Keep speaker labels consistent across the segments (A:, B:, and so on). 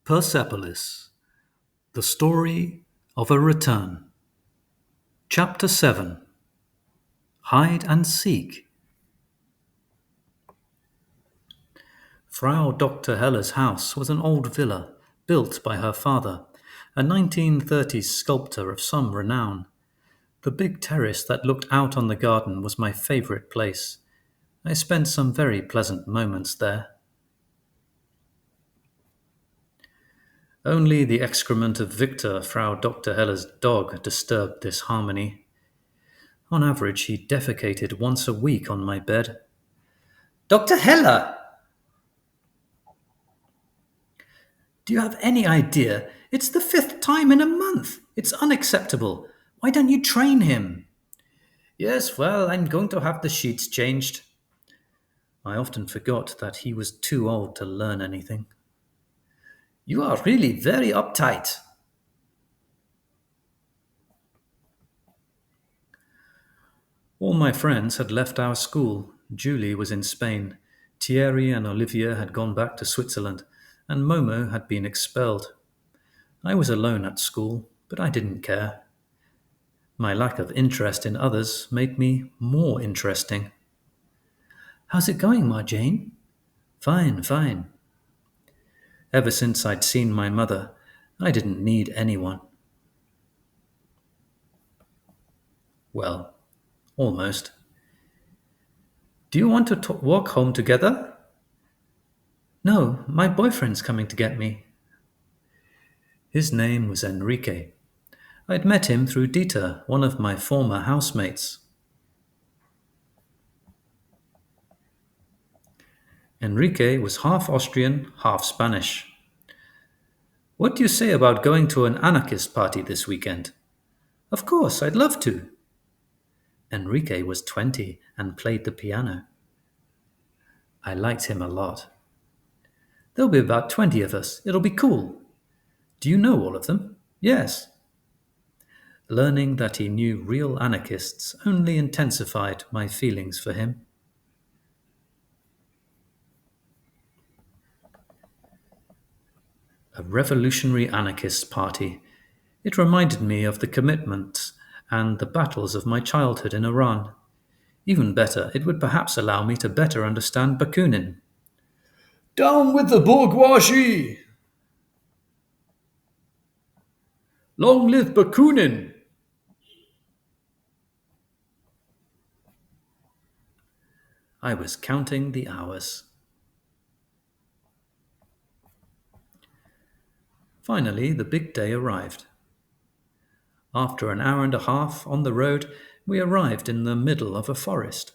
A: Persepolis, the story of a return. Chapter 7. Hide and Seek. Frau Dr. Heller's house was an old villa built by her father, a 1930s sculptor of some renown. The big terrace that looked out on the garden was my favorite place. I spent some very pleasant moments there. Only the excrement of Victor, Frau Dr. Heller's dog, disturbed this harmony. On average, he defecated once a week on my bed. Dr. Heller! Do you have any idea? It's the 5th time in a month. It's unacceptable. Why don't you train him? Yes, well, I'm going to have the sheets changed. I often forgot that he was too old to learn anything. You are really very uptight. All my friends had left our school. Julie was in Spain. Thierry and Olivia had gone back to Switzerland, and Momo had been expelled. I was alone at school, but I didn't care. My lack of interest in others made me more interesting. How's it going, Marjane? Fine, fine. Ever since I'd seen my mother, I didn't need anyone. Well, almost. Do you want to walk home together? No, my boyfriend's coming to get me. His name was Enrique. I'd met him through Dieter, one of my former housemates. Enrique was half Austrian, half Spanish. What do you say about going to an anarchist party this weekend? Of course, I'd love to. Enrique was 20 and played the piano. I liked him a lot. There'll be about 20 of us. It'll be cool. Do you know all of them? Yes. Learning that he knew real anarchists only intensified my feelings for him. A revolutionary anarchist party. It reminded me of the commitments and the battles of my childhood in Iran. Even better, it would perhaps allow me to better understand Bakunin. Down with the bourgeoisie! Long live Bakunin! I was counting the hours. Finally, the big day arrived. After an hour and a half on the road, we arrived in the middle of a forest.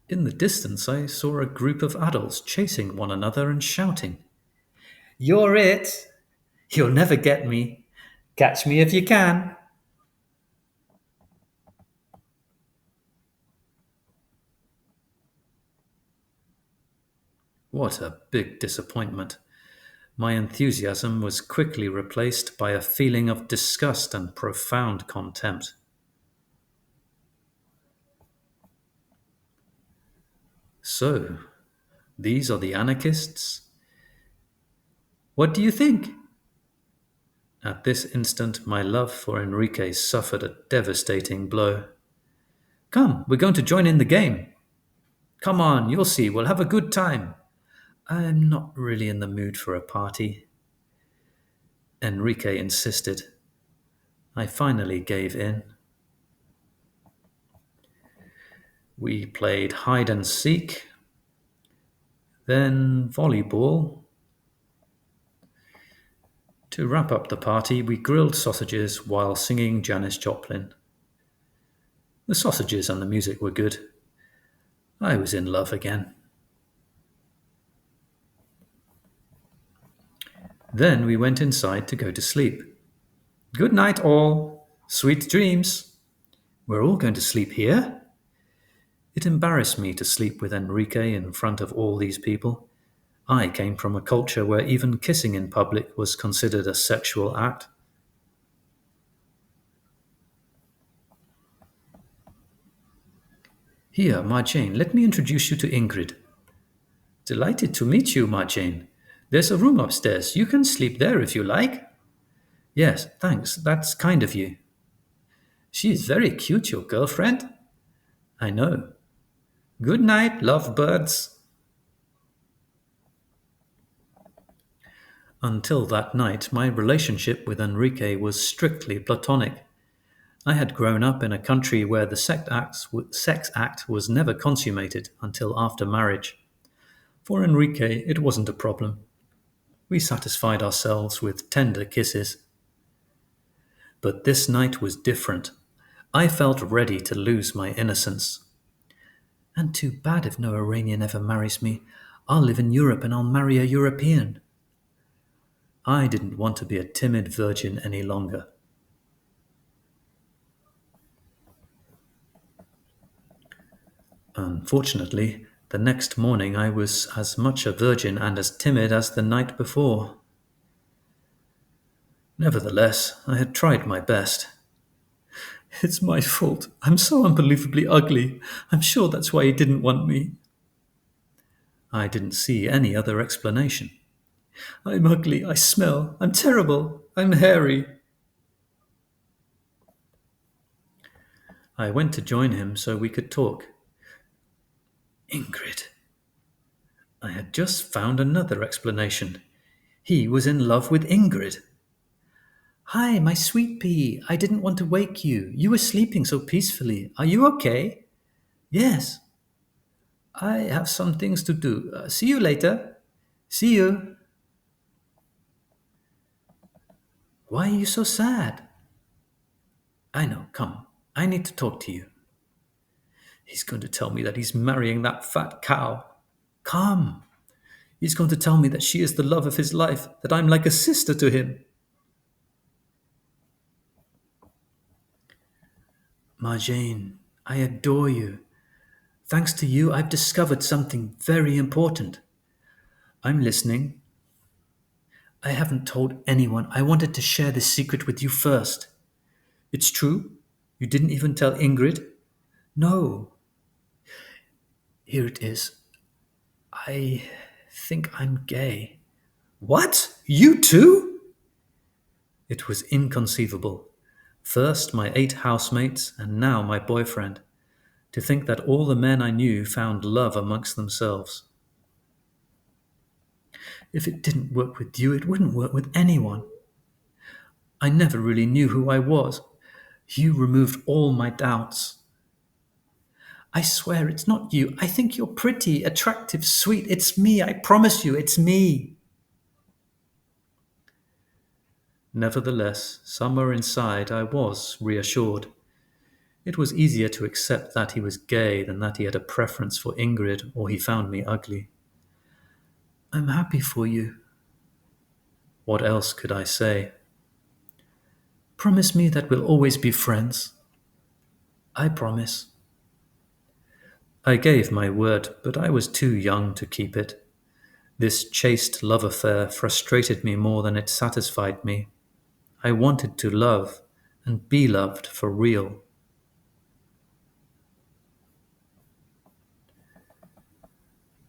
A: In the distance, I saw a group of adults chasing one another and shouting, You're it! You'll never get me. Catch me if you can. What a big disappointment. My enthusiasm was quickly replaced by a feeling of disgust and profound contempt. So, these are the anarchists? What do you think? At this instant, my love for Enrique suffered a devastating blow. Come, we're going to join in the game. Come on, you'll see, we'll have a good time. I'm not really in the mood for a party. Enrique insisted. I finally gave in. We played hide and seek, then volleyball. To wrap up the party, we grilled sausages while singing Janis Joplin. The sausages and the music were good. I was in love again. Then we went inside to go to sleep. Good night, all. Sweet dreams. We're all going to sleep here? It embarrassed me to sleep with Enrique in front of all these people. I came from a culture where even kissing in public was considered a sexual act. Here, Marjane, let me introduce you to Ingrid. Delighted to meet you, Marjane. There's a room upstairs. You can sleep there if you like. Yes, thanks. That's kind of you. She is very cute, your girlfriend. I know. Good night, lovebirds. Until that night, my relationship with Enrique was strictly platonic. I had grown up in a country where the sex act was never consummated until after marriage. For Enrique, it wasn't a problem. We satisfied ourselves with tender kisses. But this night was different. I felt ready to lose my innocence. And too bad if no Iranian ever marries me. I'll live in Europe and I'll marry a European. I didn't want to be a timid virgin any longer. Unfortunately, the next morning I was as much a virgin and as timid as the night before. Nevertheless, I had tried my best. It's my fault. I'm so unbelievably ugly. I'm sure that's why he didn't want me. I didn't see any other explanation. I'm ugly. I smell. I'm terrible. I'm hairy. I went to join him so we could talk. Ingrid. I had just found another explanation. He was in love with Ingrid. Hi, my sweet pea. I didn't want to wake you. You were sleeping so peacefully. Are you okay? Yes. I have some things to do. See you later. See you. Why are you so sad? I know. Come. I need to talk to you. He's going to tell me that he's marrying that fat cow. Come. He's going to tell me that she is the love of his life, that I'm like a sister to him. Marjane, I adore you. Thanks to you, I've discovered something very important. I'm listening. I haven't told anyone. I wanted to share this secret with you first. It's true? You didn't even tell Ingrid? No. Here it is. I think I'm gay. What? You too? It was inconceivable. First my 8 housemates, and now my boyfriend. To think that all the men I knew found love amongst themselves. If it didn't work with you, it wouldn't work with anyone. I never really knew who I was. You removed all my doubts. I swear it's not you. I think you're pretty, attractive, sweet. It's me. I promise you, it's me. Nevertheless, somewhere inside I was reassured. It was easier to accept that he was gay than that he had a preference for Ingrid or he found me ugly. I'm happy for you. What else could I say? Promise me that we'll always be friends. I promise. I gave my word, but I was too young to keep it. This chaste love affair frustrated me more than it satisfied me. I wanted to love and be loved for real.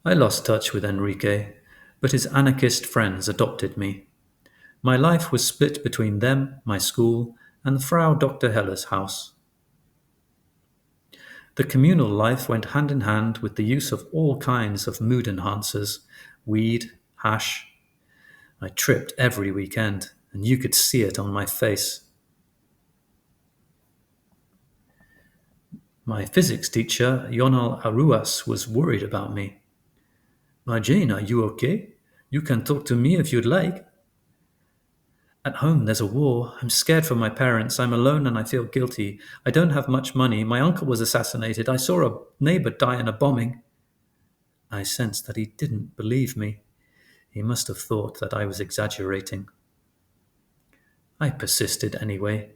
A: I lost touch with Enrique, but his anarchist friends adopted me. My life was split between them, my school, and Frau Dr. Heller's house. The communal life went hand in hand with the use of all kinds of mood enhancers, weed, hash. I tripped every weekend, and you could see it on my face. My physics teacher, Yonal Aruas, was worried about me. Marjane, are you okay? You can talk to me if you'd like. At home, there's a war. I'm scared for my parents. I'm alone and I feel guilty. I don't have much money. My uncle was assassinated. I saw a neighbor die in a bombing. I sensed that he didn't believe me. He must have thought that I was exaggerating. I persisted anyway.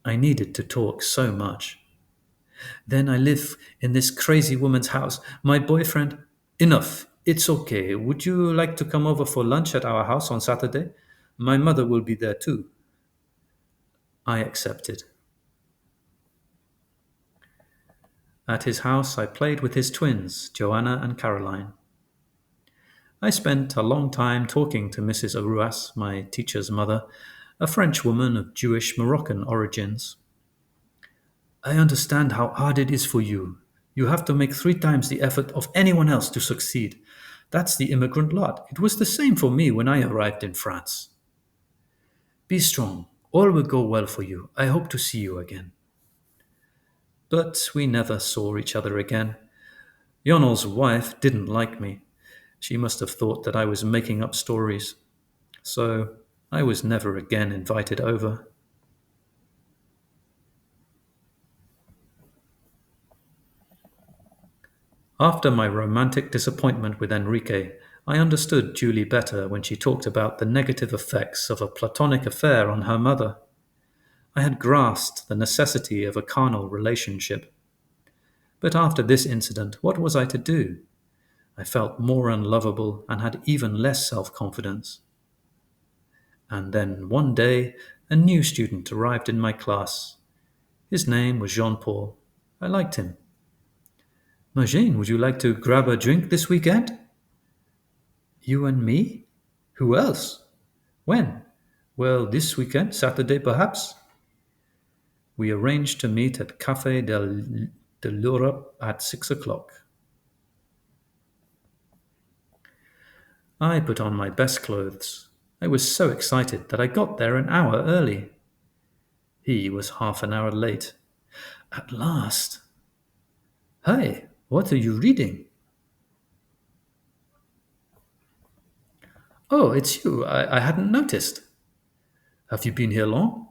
A: I needed to talk so much. Then I live in this crazy woman's house. My boyfriend... Enough. It's okay. Would you like to come over for lunch at our house on Saturday? My mother will be there too. I accepted. At his house, I played with his twins, Joanna and Caroline. I spent a long time talking to Mrs. Aruas, my teacher's mother, a French woman of Jewish Moroccan origins. I understand how hard it is for you. You have to make 3 times the effort of anyone else to succeed. That's the immigrant lot. It was the same for me when I arrived in France. Be strong. All will go well for you. I hope to see you again. But we never saw each other again. Yonel's wife didn't like me. She must have thought that I was making up stories. So I was never again invited over. After my romantic disappointment with Enrique, I understood Julie better when she talked about the negative effects of a platonic affair on her mother. I had grasped the necessity of a carnal relationship. But after this incident, what was I to do? I felt more unlovable and had even less self confidence. And then one day, a new student arrived in my class. His name was Jean Paul. I liked him. Marjane, would you like to grab a drink this weekend? You and me? Who else? When? Well, this weekend, Saturday perhaps? We arranged to meet at de l'Europe at 6 o'clock. I put on my best clothes. I was so excited that I got there an hour early. He was half an hour late. At last. Hi, what are you reading? Oh, it's you. I hadn't noticed. Have you been here long?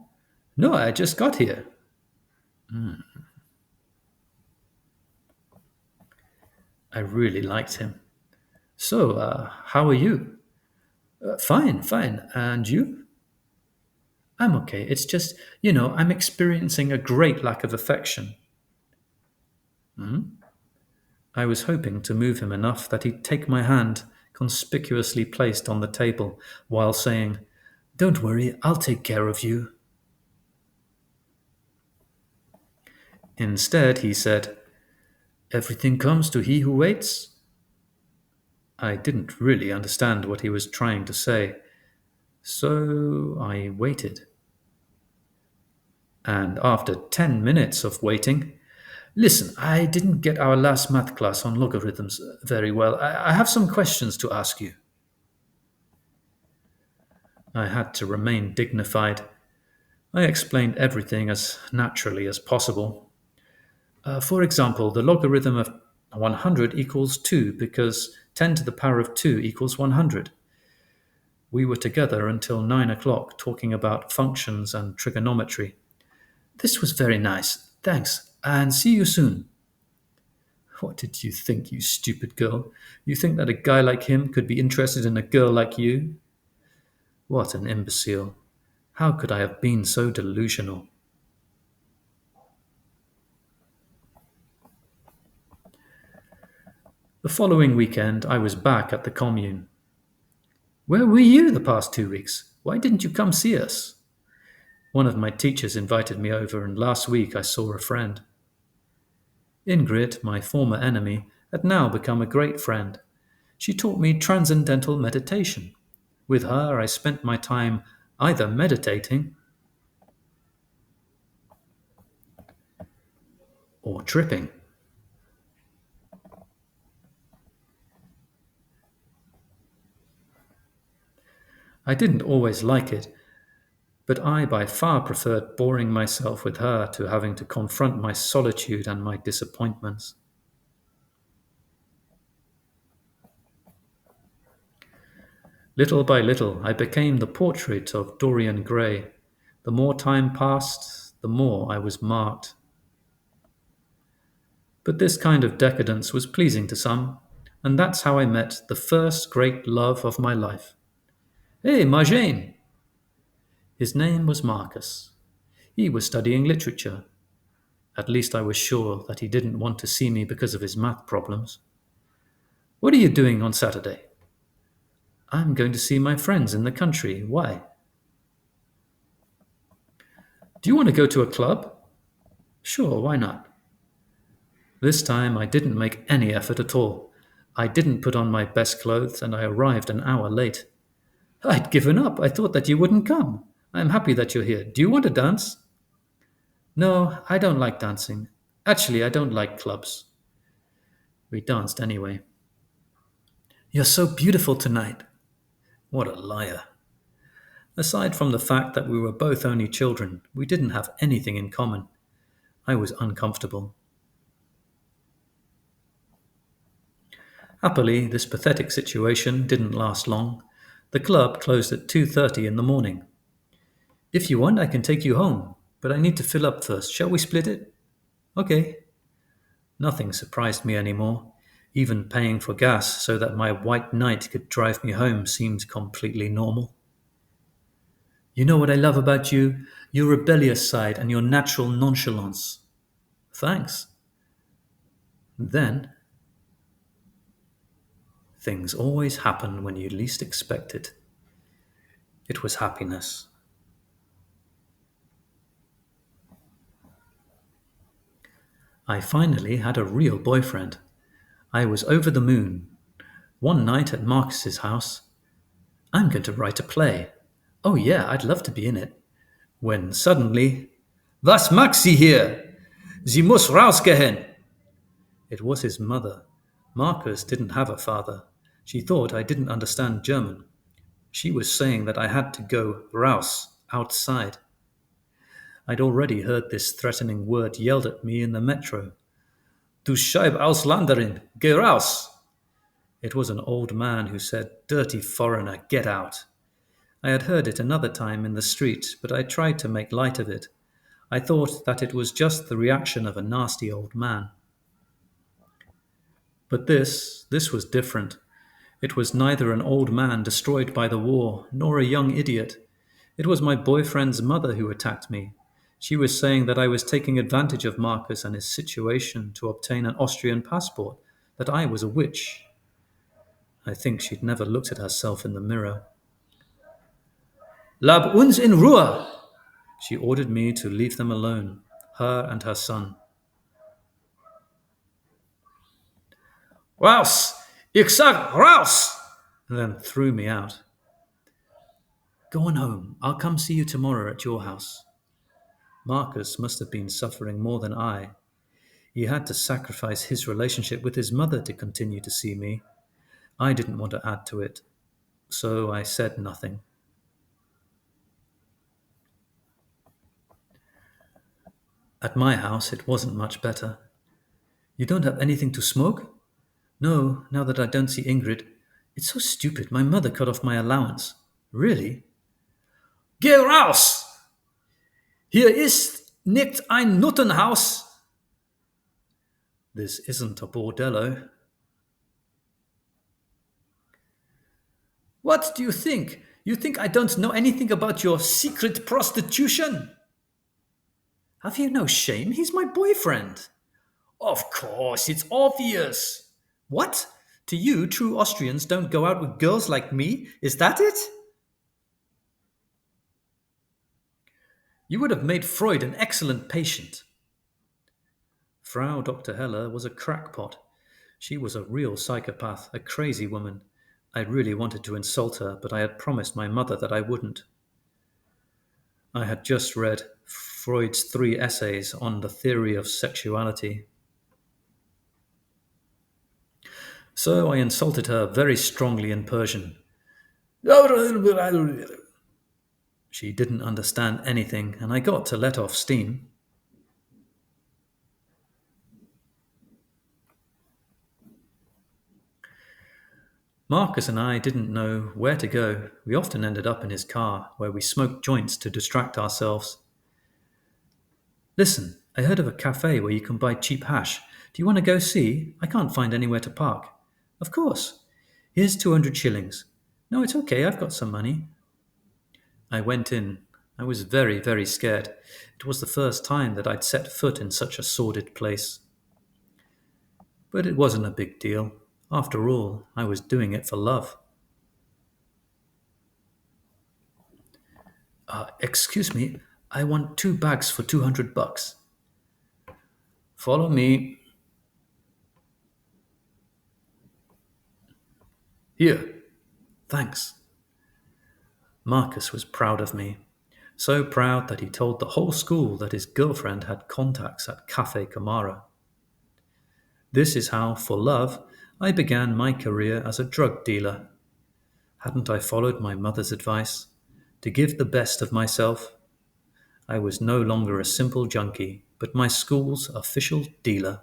A: No, I just got here. I really liked him. So, how are you? Fine, fine. And you? I'm okay. It's just, I'm experiencing a great lack of affection. I was hoping to move him enough that he'd take my hand, conspicuously placed on the table, while saying, Don't worry, I'll take care of you. Instead, he said, Everything comes to he who waits. I didn't really understand what he was trying to say, so I waited. And after 10 minutes of waiting, listen, I didn't get our last math class on logarithms very well. I have some questions to ask you. I had to remain dignified. I explained everything as naturally as possible. For example, the logarithm of 100 equals 2 because 10 to the power of 2 equals 100. We were together until 9 o'clock talking about functions and trigonometry. This was very nice. Thanks, and see you soon. What did you think, you stupid girl? You think that a guy like him could be interested in a girl like you? What an imbecile. How could I have been so delusional? The following weekend, I was back at the commune. Where were you the past 2 weeks? Why didn't you come see us? One of my teachers invited me over, and last week I saw a friend. Ingrid, my former enemy, had now become a great friend. She taught me transcendental meditation. With her, I spent my time either meditating or tripping. I didn't always like it, but I by far preferred boring myself with her to having to confront my solitude and my disappointments. Little by little, I became the portrait of Dorian Gray. The more time passed, the more I was marked. But this kind of decadence was pleasing to some, and that's how I met the first great love of my life. Hey, Marjane! His name was Marcus. He was studying literature. At least I was sure that he didn't want to see me because of his math problems. What are you doing on Saturday? I'm going to see my friends in the country. Why? Do you want to go to a club? Sure, why not? This time I didn't make any effort at all. I didn't put on my best clothes and I arrived an hour late. I'd given up. I thought that you wouldn't come. I'm happy that you're here. Do you want to dance? No, I don't like dancing. Actually, I don't like clubs. We danced anyway. You're so beautiful tonight. What a liar. Aside from the fact that we were both only children, we didn't have anything in common. I was uncomfortable. Happily, this pathetic situation didn't last long. The club closed at 2:30 in the morning. If you want, I can take you home, but I need to fill up first. Shall we split it? Okay. Nothing surprised me anymore. Even paying for gas so that my white knight could drive me home seemed completely normal. You know what I love about you? Your rebellious side and your natural nonchalance. Thanks. Then, things always happen when you least expect it. It was happiness. I finally had a real boyfriend. I was over the moon. One night at Marcus's house, I'm going to write a play. Oh yeah, I'd love to be in it. When suddenly, Was Maxi hier? Sie muss rausgehen. It was his mother. Marcus didn't have a father. She thought I didn't understand German. She was saying that I had to go raus, outside. I'd already heard this threatening word yelled at me in the metro. Du Scheib Ausländerin, geh raus! It was an old man who said, Dirty foreigner, get out. I had heard it another time in the street, but I tried to make light of it. I thought that it was just the reaction of a nasty old man. But this was different. It was neither an old man destroyed by the war, nor a young idiot. It was my boyfriend's mother who attacked me. She was saying that I was taking advantage of Marcus and his situation to obtain an Austrian passport, that I was a witch. I think she'd never looked at herself in the mirror. Lab uns in Ruhe! She ordered me to leave them alone, her and her son. Raus! Ich sag raus! And then threw me out. Go on home. I'll come see you tomorrow at your house. Marcus must have been suffering more than I. He had to sacrifice his relationship with his mother to continue to see me. I didn't want to add to it, so I said nothing. At my house, it wasn't much better. You don't have anything to smoke? No, now that I don't see Ingrid. It's so stupid. My mother cut off my allowance. Really? Geh raus! Hier ist nicht ein Nuttenhaus. This isn't a bordello. What do you think? You think I don't know anything about your secret prostitution? Have you no shame? He's my boyfriend. Of course, it's obvious. What? To you, true Austrians don't go out with girls like me? Is that it? You would have made Freud an excellent patient. Frau Dr. Heller was a crackpot. She was a real psychopath, a crazy woman. I really wanted to insult her, but I had promised my mother that I wouldn't. I had just read Freud's 3 essays on the theory of sexuality. So I insulted her very strongly in Persian. She didn't understand anything, and I got to let off steam. Marcus and I didn't know where to go. We often ended up in his car, where we smoked joints to distract ourselves. Listen, I heard of a cafe where you can buy cheap hash. Do you want to go see? I can't find anywhere to park. Of course. Here's 200 shillings. No, it's okay, I've got some money. I went in. I was very, very scared. It was the first time that I'd set foot in such a sordid place. But it wasn't a big deal. After all, I was doing it for love. Excuse me, I want 2 bags for 200 bucks. Follow me. Here, thanks. Marcus was proud of me. So proud that he told the whole school that his girlfriend had contacts at Cafe Camara. This is how, for love, I began my career as a drug dealer. Hadn't I followed my mother's advice to give the best of myself? I was no longer a simple junkie, but my school's official dealer.